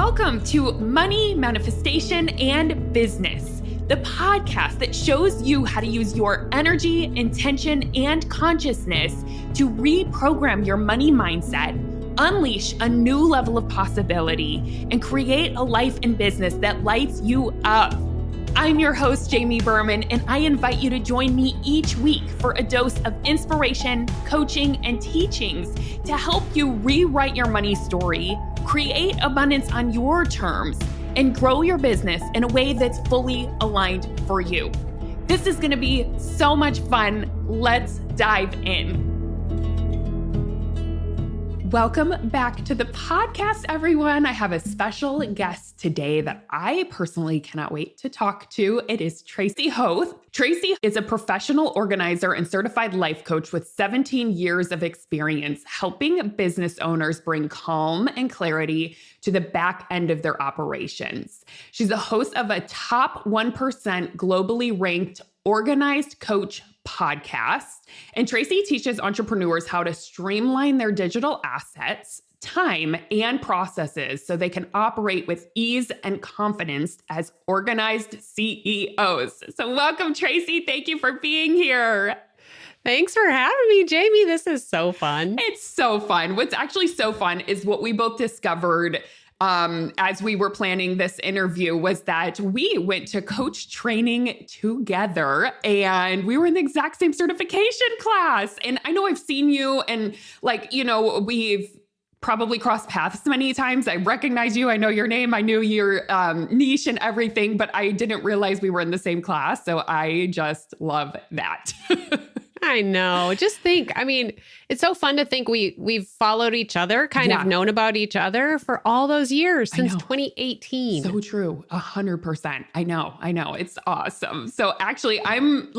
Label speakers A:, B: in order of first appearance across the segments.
A: Welcome to Money, Manifestation, and Business, the podcast that shows you how to use your energy, intention, and consciousness to reprogram your money mindset, unleash a new level of possibility, and create a life and business that lights you up. I'm your host, Jamie Berman, and I invite you to join me each week for a dose of inspiration, coaching, and teachings to help you rewrite your money story, create abundance on your terms, and grow your business in a way that's fully aligned for you. This is going to be so much fun. Let's dive in. Welcome back to the podcast, everyone. I have a special guest today that I personally cannot wait to talk to. It is Tracy Hoth. Tracy is a professional organizer and certified life coach with 17 years of experience helping business owners bring calm and clarity to the back end of their operations. She's a host of a top 1% globally ranked organized coach podcast. And Tracy teaches entrepreneurs how to streamline their digital assets, time, and processes so they can operate with ease and confidence as organized CEOs. So welcome, Tracy. Thank you for being here.
B: Thanks for having me, Jamie. This is so fun.
A: It's so fun. What's actually so fun is what we both discovered as we were planning this interview was that we went to coach training together and we were in the exact same certification class. And I know I've seen you and we've probably crossed paths many times. I recognize you. I know your name. I knew your niche and everything, but I didn't realize we were in the same class. So I just love that.
B: I know. Just think, it's so fun to think we've followed each other, kind of known about each other for all those years since 2018.
A: So true. 100%. I know. It's awesome. So actually, I'm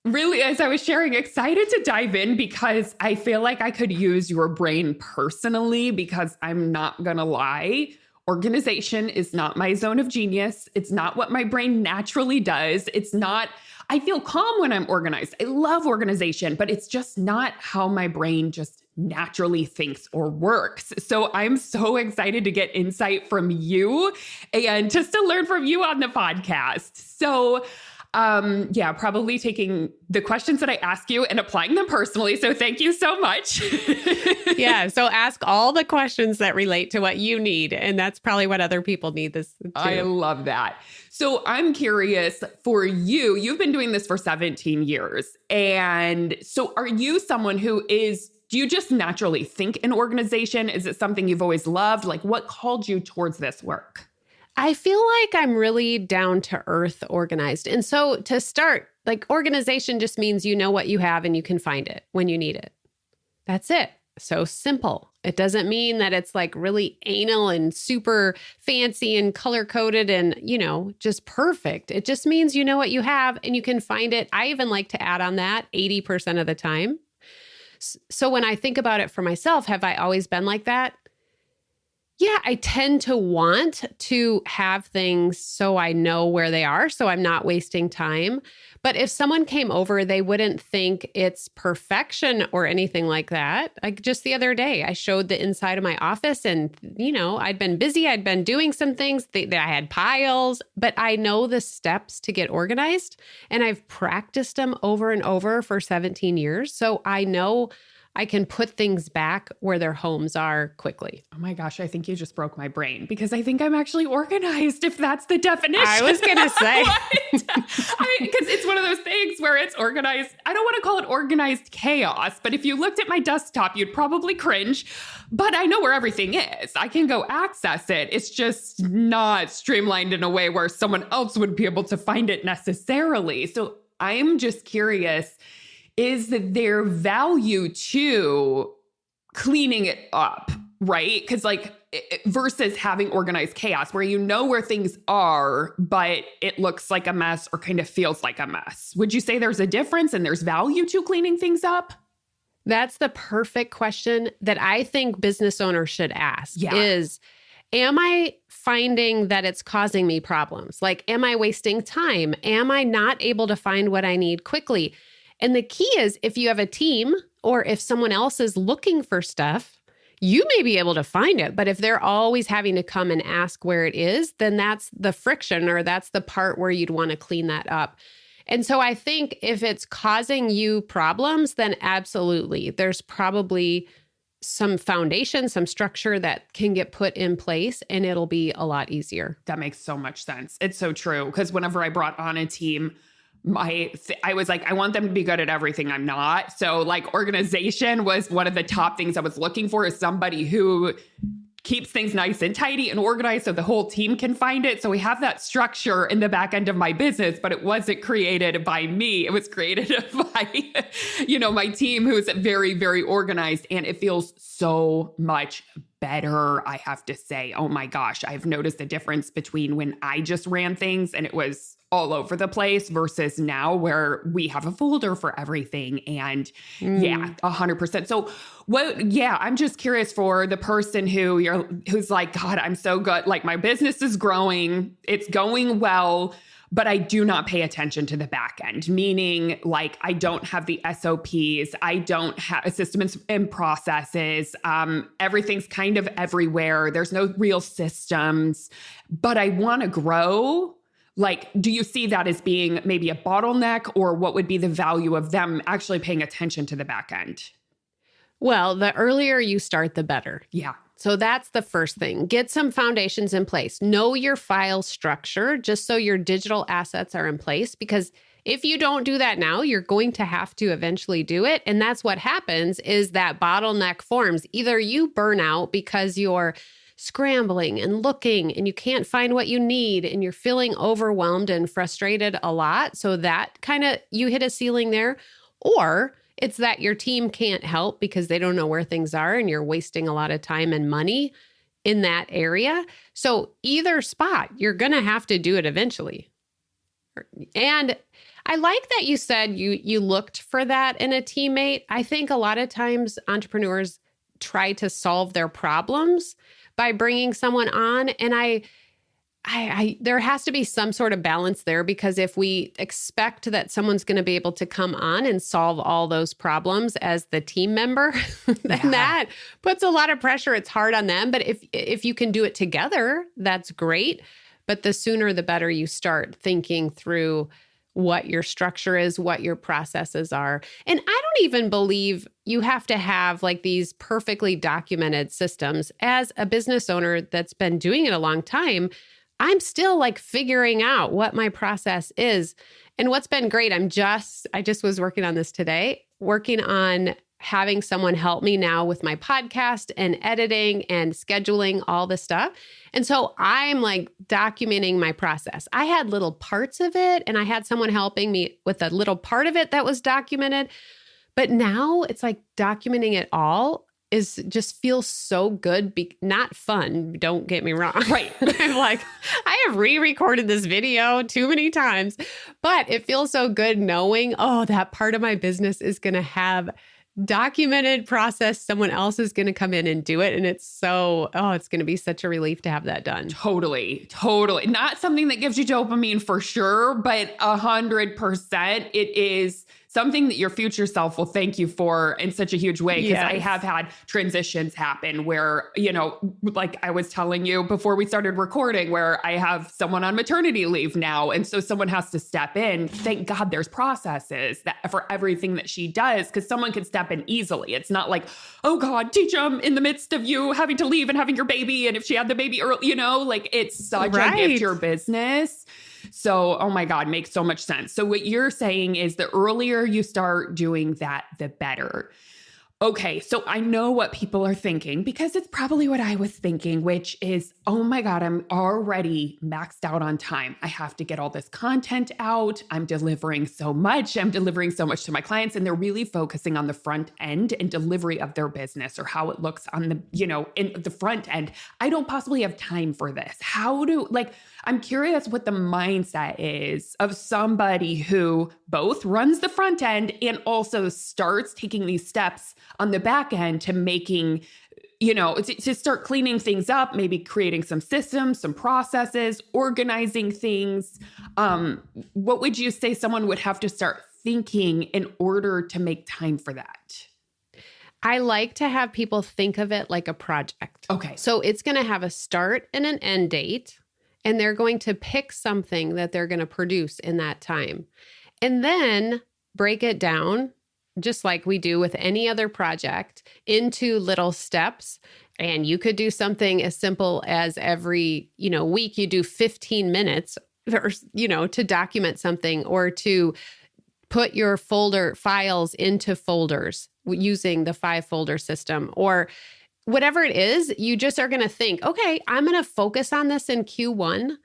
A: really, as I was sharing, excited to dive in because I feel like I could use your brain personally because I'm not going to lie. Organization is not my zone of genius. It's not what my brain naturally does. I feel calm when I'm organized. I love organization, but it's just not how my brain just naturally thinks or works. So I'm so excited to get insight from you and just to learn from you on the podcast. So probably taking the questions that I ask you and applying them personally. So thank you so much.
B: Yeah. So ask all the questions that relate to what you need. And that's probably what other people need this too.
A: I love that. So I'm curious for you, you've been doing this for 17 years. And so are you someone do you just naturally think in organization? Is it something you've always loved? What called you towards this work?
B: I feel like I'm really down to earth organized. And so to start, organization just means you know what you have and you can find it when you need it. That's it. So simple. It doesn't mean that it's really anal and super fancy and color coded and, just perfect. It just means you know what you have and you can find it. I even like to add on that 80% of the time. So when I think about it for myself, have I always been like that? Yeah, I tend to want to have things so I know where they are, so I'm not wasting time. But if someone came over, they wouldn't think it's perfection or anything like that. Just the other day, I showed the inside of my office and, I'd been busy. I'd been doing some things that I had piles, but I know the steps to get organized and I've practiced them over and over for 17 years. So I know I can put things back where their homes are quickly.
A: Oh my gosh, I think you just broke my brain because I think I'm actually organized, if that's the definition.
B: I was going to say.
A: Because it's one of those things where it's organized. I don't want to call it organized chaos, but if you looked at my desktop, you'd probably cringe. But I know where everything is. I can go access it. It's just not streamlined in a way where someone else would be able to find it necessarily. So I'm just curious, is that there value to cleaning it up, right? Because versus having organized chaos where you know where things are, but it looks like a mess or kind of feels like a mess. Would you say there's a difference and there's value to cleaning things up?
B: That's the perfect question that I think business owners should ask is, am I finding that it's causing me problems? Am I wasting time? Am I not able to find what I need quickly? And the key is if you have a team or if someone else is looking for stuff, You may be able to find it, but if they're always having to come and ask where it is, then that's the friction, or that's the part where you'd want to clean that up. And so I think if it's causing you problems, then absolutely, there's probably some foundation, some structure that can get put in place, and it'll be a lot easier.
A: That makes so much sense. It's so true. Because whenever I brought on a team, I was like, I want them to be good at everything I'm not. So like organization was one of the top things I was looking for, is somebody who keeps things nice and tidy and organized so the whole team can find it. So we have that structure in the back end of my business, but it wasn't created by me. It was created by, my team, who's very, very organized, and it feels so much better. I have to say, oh my gosh, I've noticed the difference between when I just ran things and it was all over the place versus now where we have a folder for everything. And yeah, 100%. So I'm just curious for the person who's like, God, I'm so good. Like my business is growing, it's going well, but I do not pay attention to the back end, meaning like I don't have the SOPs, I don't have systems and processes. Everything's kind of everywhere. There's no real systems, but I want to grow. Like, do you see that as being maybe a bottleneck, or what would be the value of them actually paying attention to the back end?
B: Well, the earlier you start, the better.
A: Yeah.
B: So that's the first thing. Get some foundations in place. Know your file structure, just so your digital assets are in place, because if you don't do that now, you're going to have to eventually do it. And that's what happens, is that bottleneck forms. Either you burn out because you're scrambling and looking and you can't find what you need and you're feeling overwhelmed and frustrated a lot. So that kind of, you hit a ceiling there. Or it's that your team can't help because they don't know where things are and you're wasting a lot of time and money in that area. So either spot, you're going to have to do it eventually. And I like that you said you looked for that in a teammate. I think a lot of times entrepreneurs try to solve their problems by bringing someone on. And I there has to be some sort of balance there, because if we expect that someone's going to be able to come on and solve all those problems as the team member, then that puts a lot of pressure. It's hard on them. But if you can do it together, that's great. But the sooner the better you start thinking through what your structure is, what your processes are. And I don't even believe you have to have like these perfectly documented systems. As a business owner that's been doing it a long time, I'm still like figuring out what my process is. And what's been great, I just was working on this today, working on having someone help me now with my podcast and editing and scheduling all the stuff. And so I'm like documenting my process. I had little parts of it and I had someone helping me with a little part of it that was documented. But now it's like documenting it all just feels so good. Not fun, don't get me wrong.
A: Right.
B: I'm like, I have re-recorded this video too many times, but it feels so good knowing, oh, that part of my business is going to have documented process. Someone else is going to come in and do it. And it's it's going to be such a relief to have that done.
A: Totally. Not something that gives you dopamine for sure, but 100% it is something that your future self will thank you for in such a huge way. Because I have had transitions happen where, like I was telling you before we started recording, where I have someone on maternity leave now. And so someone has to step in. Thank God there's processes for everything that she does, because someone can step in easily. It's not like, oh God, teach them in the midst of you having to leave and having your baby. And if she had the baby early, like it's such a gift to your business. So, oh my God, makes so much sense. So what you're saying is the earlier you start doing that, the better. Okay, so I know what people are thinking, because it's probably what I was thinking, which is, oh my God, I'm already maxed out on time. I have to get all this content out. I'm delivering so much. I'm delivering so much to my clients, and they're really focusing on the front end and delivery of their business, or how it looks on the, in the front end. I don't possibly have time for this. I'm curious what the mindset is of somebody who both runs the front end and also starts taking these steps on the back end to making, to start cleaning things up, maybe creating some systems, some processes, organizing things. What would you say someone would have to start thinking in order to make time for that?
B: I like to have people think of it like a project.
A: Okay.
B: So it's going to have a start and an end date, and they're going to pick something that they're going to produce in that time. And then break it down, just like we do with any other project, into little steps. And you could do something as simple as every, week you do 15 minutes or, to document something, or to put your folder files into folders using the 5-folder system, or whatever it is. You just are going to think, okay, I'm going to focus on this in Q1,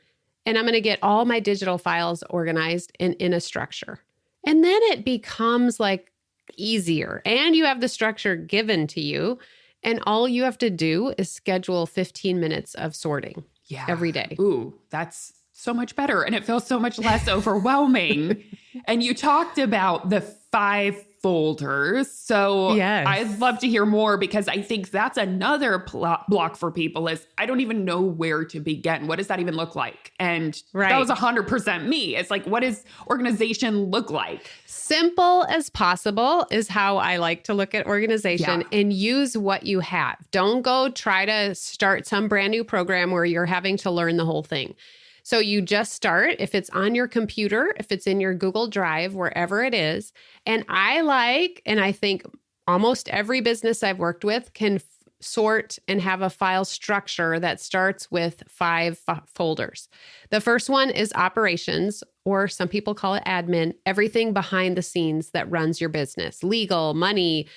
B: and I'm going to get all my digital files organized in a structure. And then it becomes like easier, and you have the structure given to you, and all you have to do is schedule 15 minutes of sorting every day.
A: Ooh, that's so much better. And it feels so much less overwhelming. And you talked about the 5 folders. So
B: yes.
A: I'd love to hear more, because I think that's another block for people is I don't even know where to begin. What does that even look like? And that was 100% me. It's like, what does organization look like?
B: Simple as possible is how I like to look at organization, and use what you have. Don't go try to start some brand new program where you're having to learn the whole thing. So you just start, if it's on your computer, if it's in your Google Drive, wherever it is. And I think almost every business I've worked with can sort and have a file structure that starts with 5 folders. The first one is operations, or some people call it admin, everything behind the scenes that runs your business, legal, money,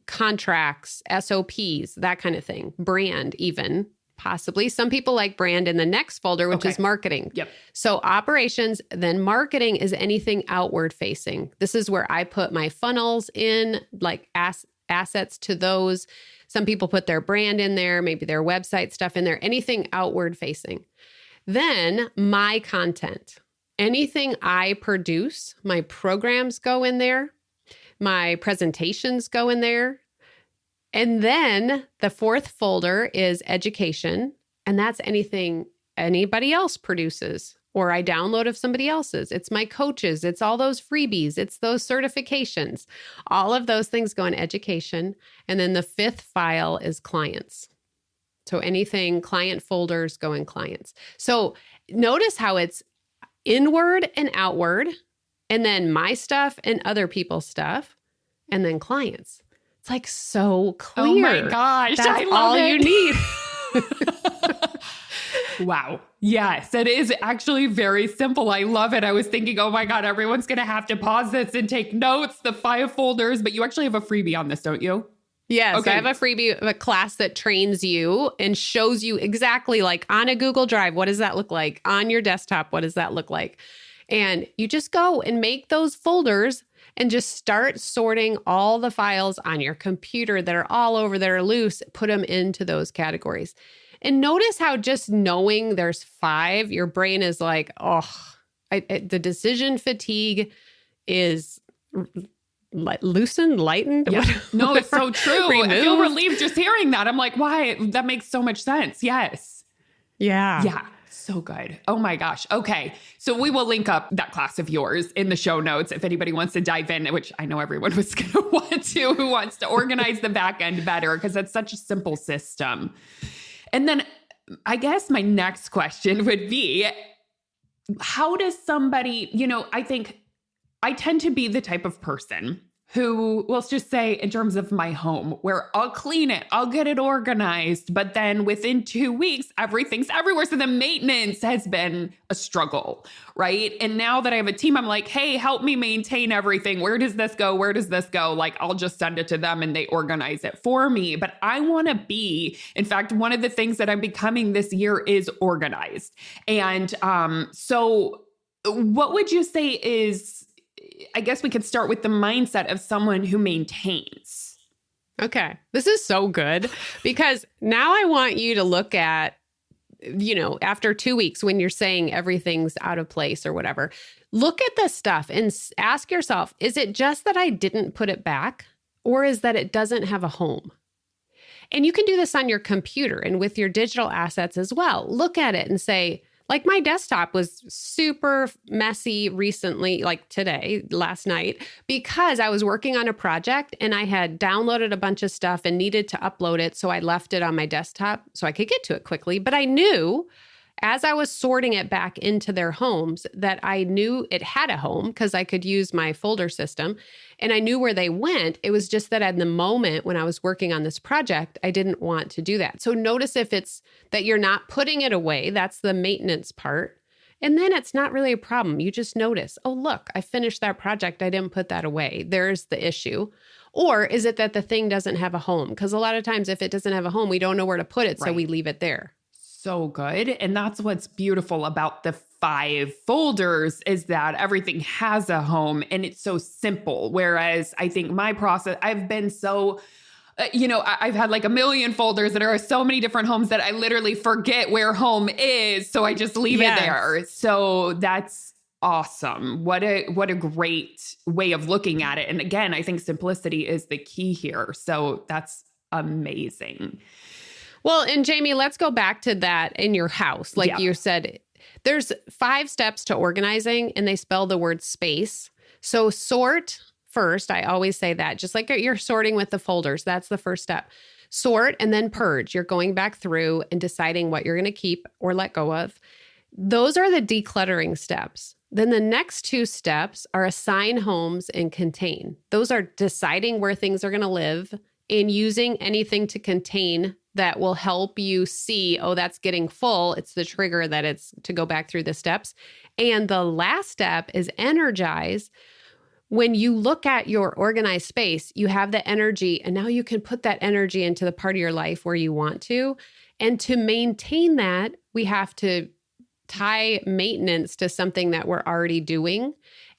B: contracts, SOPs, that kind of thing, brand even. Possibly. Some people like brand in the next folder, which is marketing.
A: Yep.
B: So operations, then marketing is anything outward facing. This is where I put my funnels in, like assets to those. Some people put their brand in there, maybe their website stuff in there, anything outward facing. Then my content, anything I produce, my programs go in there, my presentations go in there. And then the 4th folder is education. And that's anything anybody else produces or I download of somebody else's. It's my coaches. It's all those freebies. It's those certifications. All of those things go in education. And then the 5th file is clients. So anything client folders go in clients. So notice how it's inward and outward, and then my stuff and other people's stuff, and then clients. It's like so clear.
A: Oh my gosh.
B: That's
A: I love
B: all
A: it.
B: you need.
A: Wow. Yes, it is actually very simple. I love it. I was thinking, oh my God, everyone's going to have to pause this and take notes, the 5 folders, but you actually have a freebie on this, don't you?
B: Yes,
A: Okay.
B: I have a freebie, a class that trains you and shows you exactly, like on a Google Drive, what does that look like? On your desktop, what does that look like? And you just go and make those folders and just start sorting all the files on your computer that are all over, that are loose, put them into those categories. And notice how just knowing there's 5, your brain is like, the decision fatigue is lightened.
A: Yeah. No, it's so true.
B: Removed.
A: I feel relieved just hearing that. I'm like, why? That makes so much sense. Yes.
B: Yeah.
A: Yeah. So good. Oh my gosh. Okay. So we will link up that class of yours in the show notes if anybody wants to dive in, which I know everyone was going to want to, who wants to organize the back end better, because it's such a simple system. And then I guess my next question would be, how does somebody, I think I tend to be the type of person who, well, let's just say in terms of my home, where I'll clean it, I'll get it organized, but then within 2 weeks, everything's everywhere. So the maintenance has been a struggle, right? And now that I have a team, I'm like, hey, help me maintain everything. Where does this go? Where does this go? Like, I'll just send it to them and they organize it for me. But I want to be, in fact, one of the things that I'm becoming this year is organized. And so what would you say is, I guess we could start with the mindset of someone who maintains.
B: Okay. This is so good, because now I want you to look at, after 2 weeks when you're saying everything's out of place or whatever, look at the stuff and ask yourself, is it just that I didn't put it back, or is that it doesn't have a home? And you can do this on your computer and with your digital assets as well. Look at it and say, Like my desktop was super messy recently, like today, last night, because I was working on a project and I had downloaded a bunch of stuff and needed to upload it. So I left it on my desktop so I could get to it quickly. But I knew as I was sorting it back into their homes that I knew it had a home because I could use my folder system and I knew where they went. It was just that at the moment when I was working on this project, I didn't want to do that. So notice if it's that you're not putting it away, that's the maintenance part. And then it's not really a problem. You just notice, oh, look, I finished that project. I didn't put that away. There's the issue. Or is it that the thing doesn't have a home? Because a lot of times if it doesn't have a home, we don't know where to put it. So we leave it there.
A: So good. And that's what's beautiful about the 5 folders is that everything has a home and it's so simple. Whereas I think my process, I've been so, I've had like a million folders that are so many different homes that I literally forget where home is. So I just leave it there. So that's awesome. What a great way of looking at it. And again, I think simplicity is the key here. So that's amazing.
B: Well, and Jamie, let's go back to that in your house. Like you said, there's 5 steps to organizing and they spell the word space. So sort first. I always say that, just like you're sorting with the folders. That's the first step. Sort and then purge. You're going back through and deciding what you're going to keep or let go of. Those are the decluttering steps. Then the next 2 steps are assign homes and contain. Those are deciding where things are going to live and using anything to contain that will help you see, oh, that's getting full. It's the trigger that it's to go back through the steps. And the last step is energize. When you look at your organized space, you have the energy, and now you can put that energy into the part of your life where you want to. And to maintain that, we have to tie maintenance to something that we're already doing.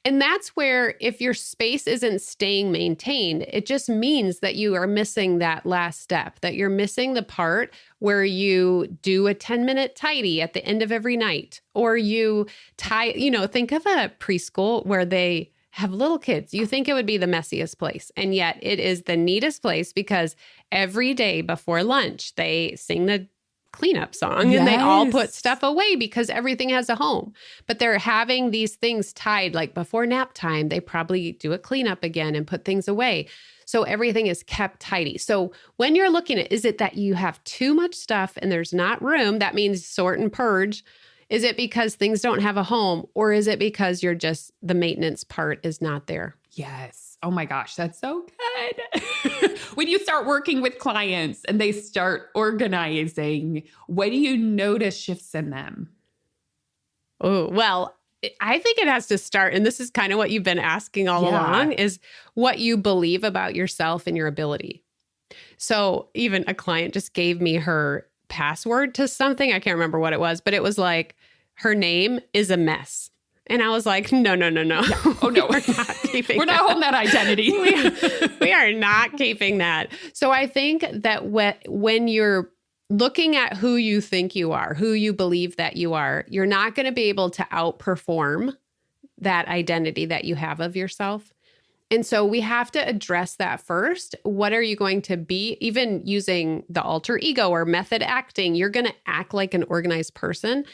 B: And that's where if your space isn't staying maintained, it just means that you are missing that last step, that you're missing the part where you do a 10-minute tidy at the end of every night, or you tie, think of a preschool where they have little kids. You think it would be the messiest place, and yet it is the neatest place because every day before lunch, they sing the cleanup song and they all put stuff away because everything has a home. But they're having these things tied, like before nap time, they probably do a cleanup again and put things away. So everything is kept tidy. So when you're looking at, is it that you have too much stuff and there's not room? That means sort and purge. Is it because things don't have a home, or is it because you're just, the maintenance part is not there?
A: Yes. Oh my gosh, that's so good. When you start working with clients and they start organizing, what do you notice shifts in them?
B: Oh, well, I think it has to start, and this is kind of what you've been asking all along, is what you believe about yourself and your ability. So even a client just gave me her password to something. I can't remember what it was, but it was like, her name is a mess. And I was like, no.
A: Yeah. Oh, no.
B: We're not keeping
A: We're not holding that identity.
B: we are not keeping that. So I think that when you're looking at who you think you are, who you believe that you are, you're not going to be able to outperform that identity that you have of yourself. And so we have to address that first. What are you going to be? Even using the alter ego or method acting, you're going to act like an organized person.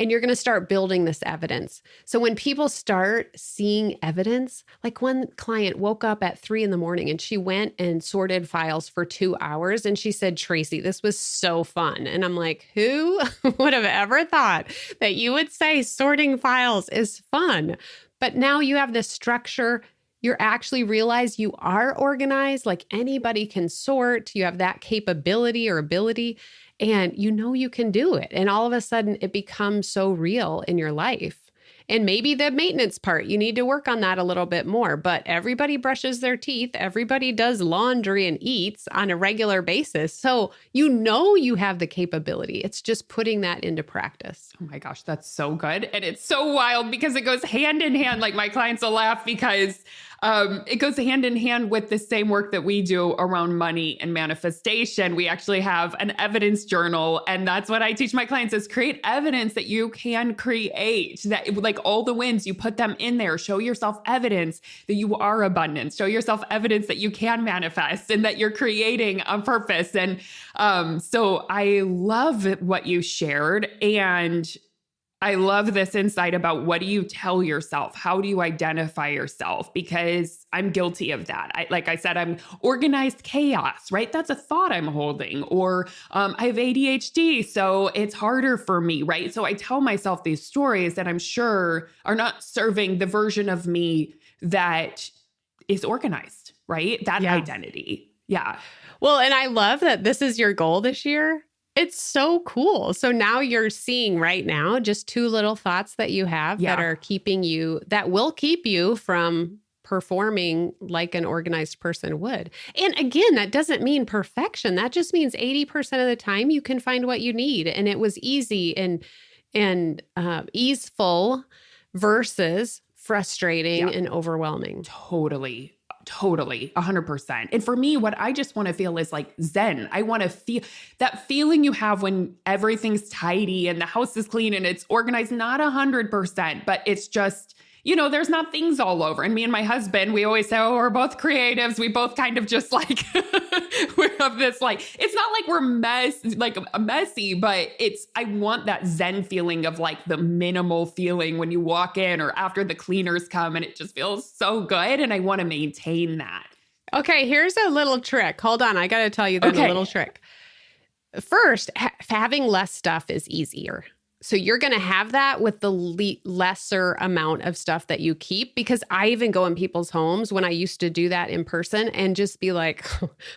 B: And you're going to start building this evidence. So when people start seeing evidence, like one client woke up at 3 a.m. and she went and sorted files for 2 hours. And she said, Tracy, this was so fun. And I'm like, who would have ever thought that you would say sorting files is fun? But now you have this structure. You actually realize you are organized, like anybody can sort. You have that capability or ability. And you can do it. And all of a sudden it becomes so real in your life. And maybe the maintenance part, you need to work on that a little bit more. But everybody brushes their teeth. Everybody does laundry and eats on a regular basis. So you have the capability. It's just putting that into practice.
A: Oh my gosh, that's so good. And it's so wild because it goes hand in hand. Like my clients will laugh because it goes hand in hand with the same work that we do around money and manifestation. We actually have an evidence journal. And that's what I teach my clients is create evidence that you can create, that like all the wins, you put them in there. Show yourself evidence that you are abundant. Show yourself evidence that you can manifest and that you're creating on purpose. And so I love what you shared. And I love this insight about what do you tell yourself? How do you identify yourself? Because I'm guilty of that. Like I said, I'm organized chaos, right? That's a thought I'm holding. Or I have ADHD, so it's harder for me, right? So I tell myself these stories that I'm sure are not serving the version of me that is organized, right? That identity. Yeah.
B: Well, and I love that this is your goal this year. It's so cool. So now you're seeing right now just 2 little thoughts that you have that are keeping you, that will keep you from performing like an organized person would. And again, that doesn't mean perfection. That just means 80% of the time you can find what you need. And it was easy and easeful versus frustrating and overwhelming.
A: Totally, 100%. And for me, what I just want to feel is like Zen. I want to feel that feeling you have when everything's tidy and the house is clean and it's organized, not 100%, but it's just, there's not things all over. And me and my husband, we always say, oh, we're both creatives. We both kind of just like, we have this like, it's not like we're messy, but I want that Zen feeling of like the minimal feeling when you walk in or after the cleaners come, and it just feels so good. And I want to maintain that.
B: Okay, here's a little trick. Hold on. I got to tell you a little trick. First, having less stuff is easier. So you're going to have that with the lesser amount of stuff that you keep, because I even go in people's homes when I used to do that in person and just be like,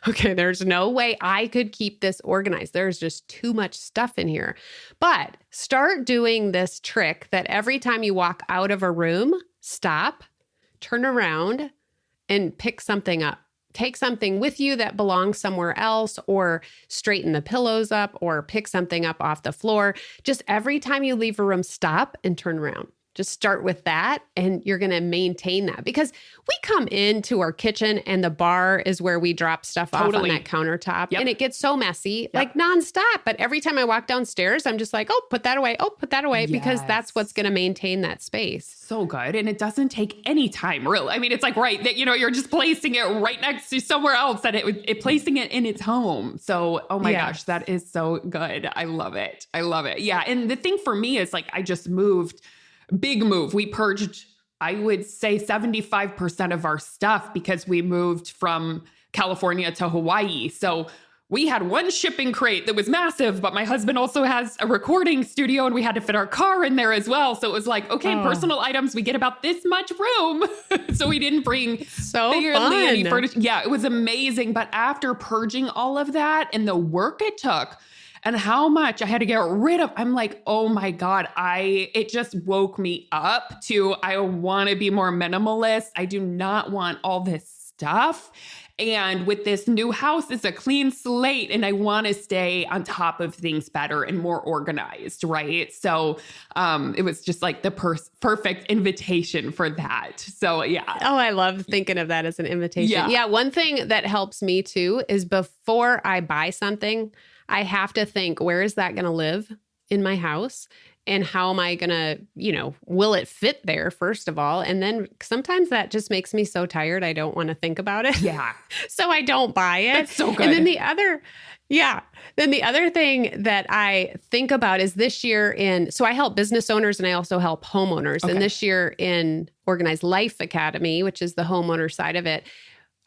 B: okay, there's no way I could keep this organized. There's just too much stuff in here. But start doing this trick that every time you walk out of a room, stop, turn around, and pick something up. Take something with you that belongs somewhere else, or straighten the pillows up, or pick something up off the floor. Just every time you leave a room, stop and turn around. Just start with that, and you're going to maintain that, because we come into our kitchen and the bar is where we drop stuff off on that countertop, and it gets so messy, like nonstop. But every time I walk downstairs, I'm just like, oh, put that away. Oh, put that away, because that's what's going to maintain that space.
A: So good. And it doesn't take any time, really. I mean, it's like, right, that, you're just placing it right next to somewhere else, that it placing it in its home. So, oh my gosh, that is so good. I love it. Yeah. And the thing for me is like, I just moved. Big move. We purged, I would say 75% of our stuff because we moved from California to Hawaii. So we had one shipping crate that was massive, but my husband also has a recording studio and we had to fit our car in there as well. So it was like, okay, personal items, we get about this much room. So we didn't bring barely any furniture. Yeah, it was amazing. But after purging all of that and the work it took, and how much I had to get rid of, I'm like, oh my God, it just woke me up to, I want to be more minimalist. I do not want all this stuff. And with this new house, it's a clean slate, and I want to stay on top of things better and more organized, right? So it was just like the perfect invitation for that. So yeah.
B: Oh, I love thinking of that as an invitation. Yeah. One thing that helps me too is before I buy something, I have to think, where is that going to live in my house? And how am I going to, will it fit there, first of all? And then sometimes that just makes me so tired, I don't want to think about it.
A: Yeah.
B: So I don't buy it.
A: That's so good.
B: And then the other thing that I think about is this year so I help business owners and I also help homeowners. Okay. And this year in Organized Life Academy, which is the homeowner side of it,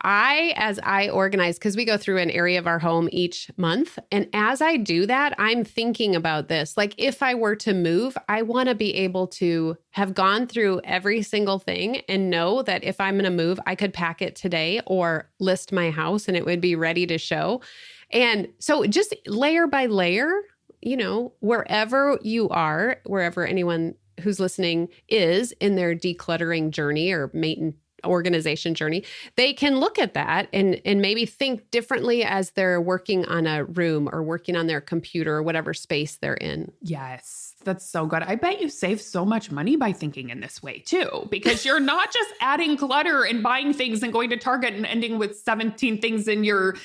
B: as I organize, because we go through an area of our home each month. And as I do that, I'm thinking about this. Like, if I were to move, I want to be able to have gone through every single thing and know that if I'm going to move, I could pack it today or list my house and it would be ready to show. And so just layer by layer, wherever you are, wherever anyone who's listening is in their decluttering journey or organization journey, they can look at that and maybe think differently as they're working on a room or working on their computer or whatever space they're in.
A: Yes, that's so good. I bet you save so much money by thinking in this way too, because you're not just adding clutter and buying things and going to Target and ending with 17 things in your,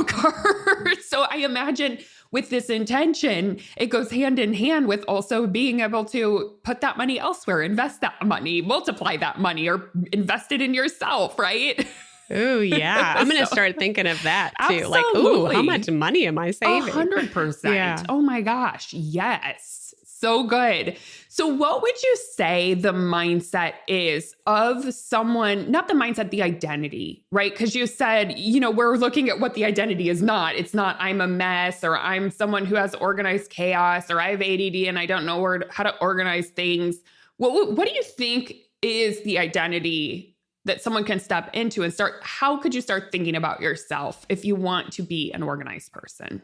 A: cart. So I imagine with this intention, it goes hand in hand with also being able to put that money elsewhere, invest that money, multiply that money, or invest it in yourself, right?
B: Oh, yeah. I'm going to start thinking of that too.
A: Absolutely.
B: Like, ooh, how much money am I saving?
A: 100%. Yeah. Oh my gosh. Yes. So good. So what would you say the mindset is of someone, not the mindset, the identity, right? Because you said, we're looking at what the identity is not. It's not I'm a mess, or I'm someone who has organized chaos, or I have ADD and I don't know how to organize things. What do you think is the identity that someone can step into and how could you start thinking about yourself if you want to be an organized person?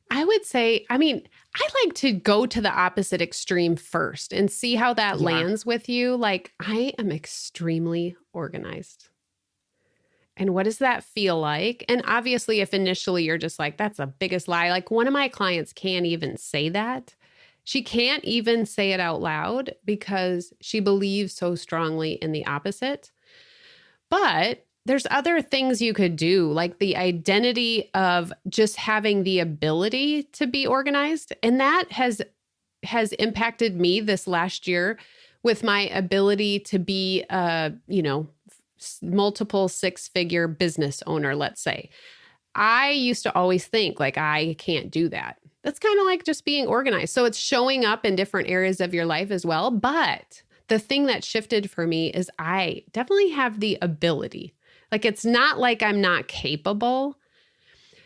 B: I would say, I like to go to the opposite extreme first and see how that lands with you. Like, I am extremely organized. And what does that feel like? And obviously, if initially you're just like, that's the biggest lie. Like, one of my clients can't even say that. She can't even say it out loud because she believes so strongly in the opposite. But there's other things you could do, like the identity of just having the ability to be organized. And that has impacted me this last year with my ability to be a, multiple six-figure business owner, let's say. I used to always think like, I can't do that. That's kind of like just being organized. So it's showing up in different areas of your life as well. But the thing that shifted for me is I definitely have the ability. Like, it's not like I'm not capable.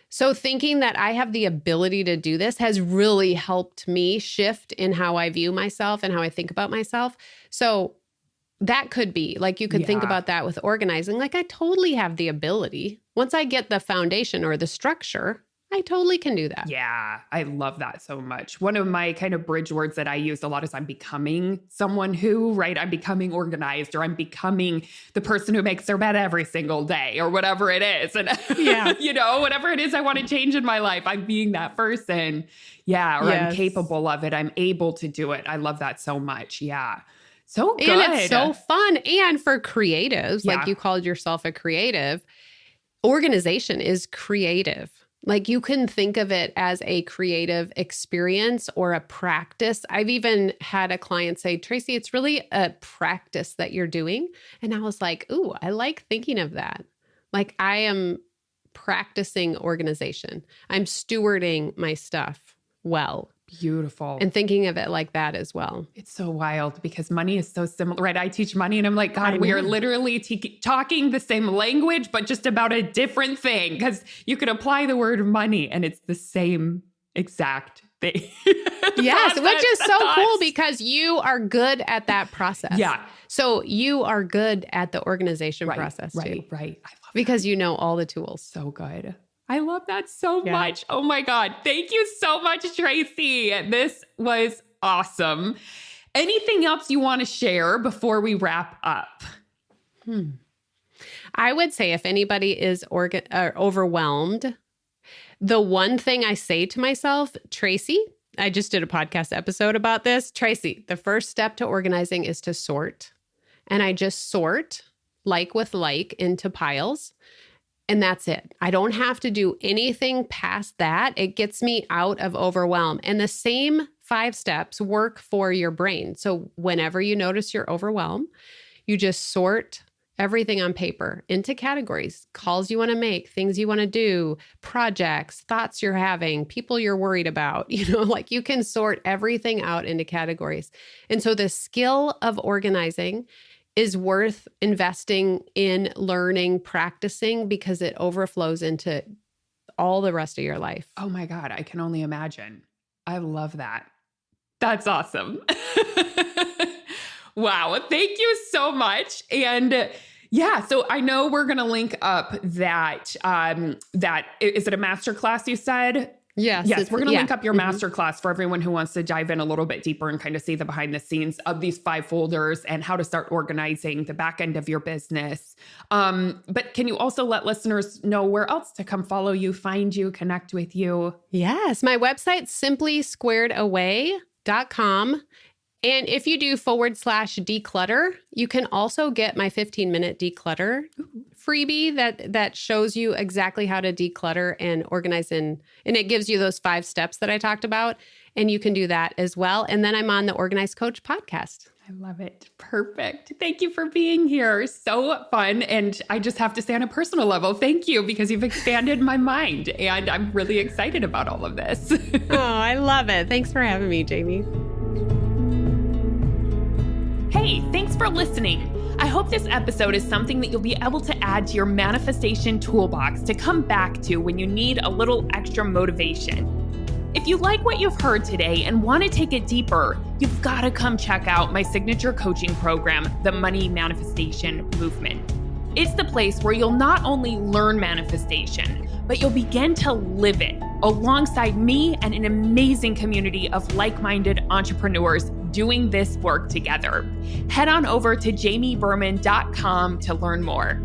B: So thinking that I have the ability to do this has really helped me shift in how I view myself and how I think about myself. So that could be like, you could think about that with organizing. Like, I totally have the ability. Once I get the foundation or the structure, I totally can do that.
A: Yeah, I love that so much. One of my kind of bridge words that I use a lot is I'm becoming someone who, right? I'm becoming organized, or I'm becoming the person who makes their bed every single day, or whatever it is. And, whatever it is I want to change in my life, I'm being that person. Yeah, or I'm capable of it. I'm able to do it. I love that so much. Yeah. So good.
B: And it's so fun. And for creatives, like you called yourself a creative, organization is creative. Like, you can think of it as a creative experience or a practice. I've even had a client say, Tracy, it's really a practice that you're doing. And I was like, ooh, I like thinking of that. Like, I am practicing organization. I'm stewarding my stuff well.
A: Beautiful.
B: And thinking of it like that as well.
A: It's so wild because money is so similar, right? I teach money and I'm like, God, we are literally talking the same language, but just about a different thing, because you could apply the word money and it's the same exact thing.
B: Yes, which is so cool because you are good at that process.
A: Yeah.
B: So you are good at the organization process too.
A: Right. I love that.
B: Because you know all the tools.
A: So good. I love that so much. Oh my God. Thank you so much, Tracy. This was awesome. Anything else you want to share before we wrap up?
B: I would say if anybody is overwhelmed, the one thing I say to myself, Tracy, I just did a podcast episode about this. Tracy, the first step to organizing is to sort. And I just sort like with like into piles. And that's it. I don't have to do anything past that. It gets me out of overwhelm. And the same 5 steps work for your brain. So whenever you notice you're overwhelmed, you just sort everything on paper into categories: calls you want to make, things you want to do, projects, thoughts you're having, people you're worried about. Like, you can sort everything out into categories. And so the skill of organizing is worth investing in learning, practicing, because it overflows into all the rest of your life.
A: Oh my God, I can only imagine. I love that. That's awesome. Wow. Thank you so much. And so I know we're going to link up that is it a masterclass you said?
B: Yes.
A: We're going to link up your masterclass for everyone who wants to dive in a little bit deeper and kind of see the behind the scenes of these 5 folders and how to start organizing the back end of your business. But can you also let listeners know where else to come follow you, find you, connect with you?
B: Yes. My website's simplysquaredaway.com. And if you do /declutter, you can also get my 15-minute declutter freebie that shows you exactly how to declutter and organize and it gives you those 5 steps that I talked about. And you can do that as well. And then I'm on the Organized Coach podcast.
A: I love it. Perfect. Thank you for being here. So fun. And I just have to say on a personal level, thank you, because you've expanded my mind and I'm really excited about all of this.
B: Oh, I love it. Thanks for having me, Jamie.
A: Hey, thanks for listening. I hope this episode is something that you'll be able to add to your manifestation toolbox to come back to when you need a little extra motivation. If you like what you've heard today and want to take it deeper, you've got to come check out my signature coaching program, the Money Manifestation Movement. It's the place where you'll not only learn manifestation, but you'll begin to live it alongside me and an amazing community of like-minded entrepreneurs doing this work together. Head on over to jamieberman.com to learn more.